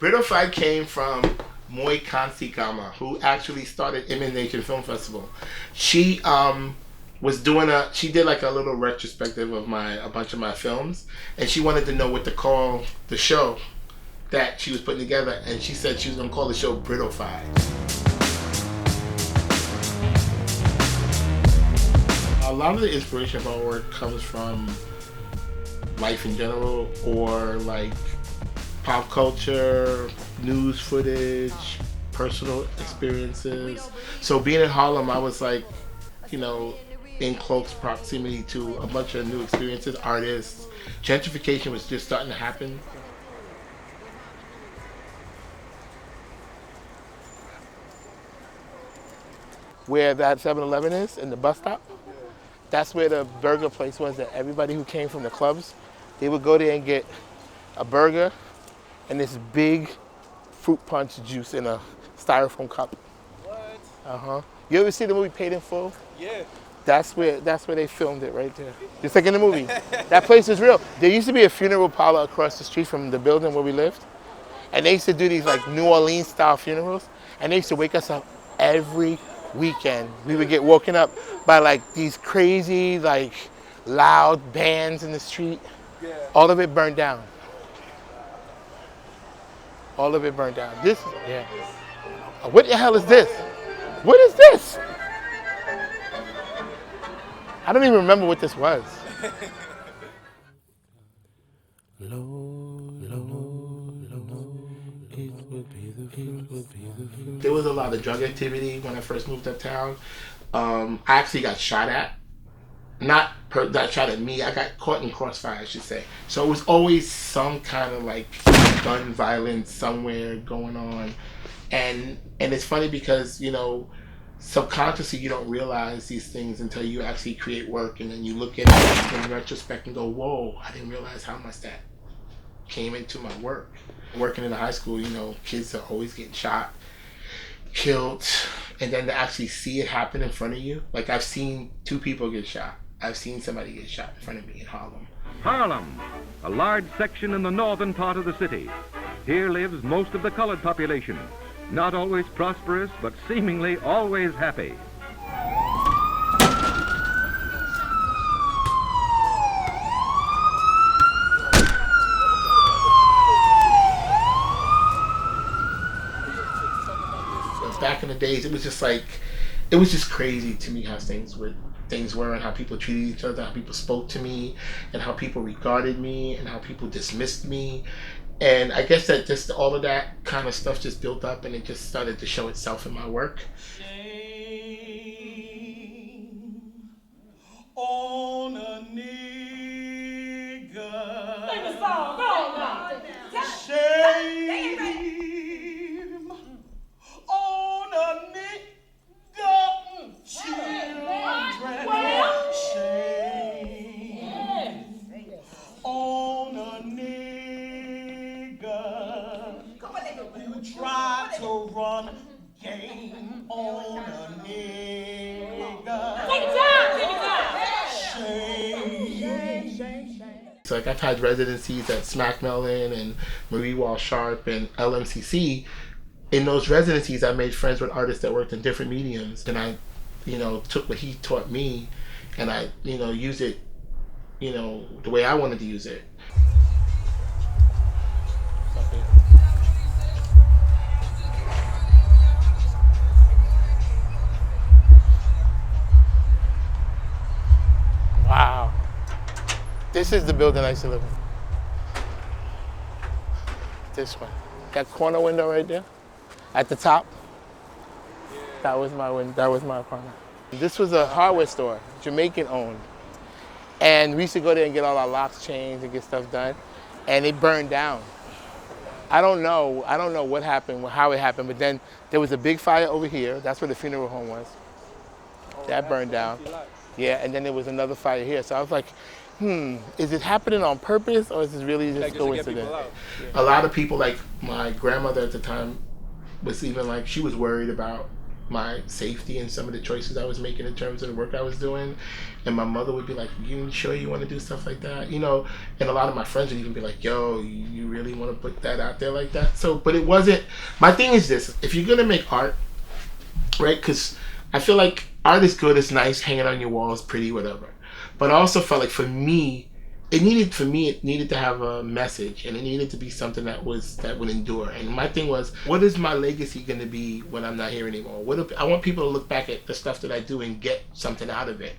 Brittofied came from Moi Kansikama, who actually started Image Nation Film Festival. She she did like a little retrospective of a bunch of my films, and she wanted to know what to call the show that she was putting together, and she said she was gonna call the show Brittofied. A lot of the inspiration of our work comes from life in general, or like pop culture, news footage, personal experiences. So being in Harlem, I was like, in close proximity to a bunch of new experiences, artists. Gentrification was just starting to happen. Where that 7-Eleven is, in the bus stop, that's where the burger place was that everybody who came from the clubs, they would go there and get a burger and this big fruit punch juice in a styrofoam cup. What? You ever see the movie Paid in Full? Yeah. That's where they filmed it right there. Just like in the movie. That place is real. There used to be a funeral parlor across the street from the building where we lived. And they used to do these like New Orleans style funerals. And they used to wake us up every weekend. We would get woken up by like these crazy, like loud bands in the street. Yeah. All of it burned down. All of it burned down. What the hell is this? What is this? I don't even remember what this was. There was a lot of drug activity when I first moved uptown. I actually got shot at. Not shot at me, I got caught in crossfire, I should say. So it was always some kind of like gun violence somewhere going on. And it's funny because, subconsciously you don't realize these things until you actually create work, and then you look at it in retrospect and go, whoa, I didn't realize how much that came into my work. Working in a high school, kids are always getting shot, killed, and then to actually see it happen in front of you. Like I've seen 2 people get shot. I've seen somebody get shot in front of me in Harlem. Harlem, a large section in the northern part of the city. Here lives most of the colored population, not always prosperous, but seemingly always happy. Back in the days, it was just crazy to me how things were and how people treated each other, how people spoke to me, and how people regarded me, and how people dismissed me. And I guess that just all of that kind of stuff just built up, and it just started to show itself in my work. Shame on a nigga. Sing the song, go on now. Shame on a nigga. Children. Shame on a nigga. You try to run game on a nigga. Take it down. Shame. So like I've had residencies at Smack Mellon and Marie Wall Sharp and LMCC. In those residencies, I made friends with artists that worked in different mediums, and I, took what he taught me, and I, used it, the way I wanted to use it. Wow. This is the building I used to live in. This one. That corner window right there, at the top. That was my window. That was my apartment. This was a hardware store, Jamaican owned. And we used to go there and get all our locks changed and get stuff done. And it burned down. I don't know what happened, how it happened, but then there was a big fire over here. That's where the funeral home was. That burned down. Yeah, and then there was another fire here. So I was like, is it happening on purpose, or is this really just coincidence? A lot of people, like my grandmother at the time, was even like, she was worried about my safety and some of the choices I was making in terms of the work I was doing. And my mother would be like, you sure you want to do stuff like that? You know, and a lot of my friends would even be like, yo, you really want to put that out there like that? So, but it wasn't, my thing is this, if you're going to make art, right? Because I feel like art is good, it's nice, hanging on your walls, pretty, whatever. But I also felt like for me, it needed to have a message, and it needed to be something that would endure. And my thing was, what is my legacy going to be when I'm not here anymore? I want people to look back at the stuff that I do and get something out of it.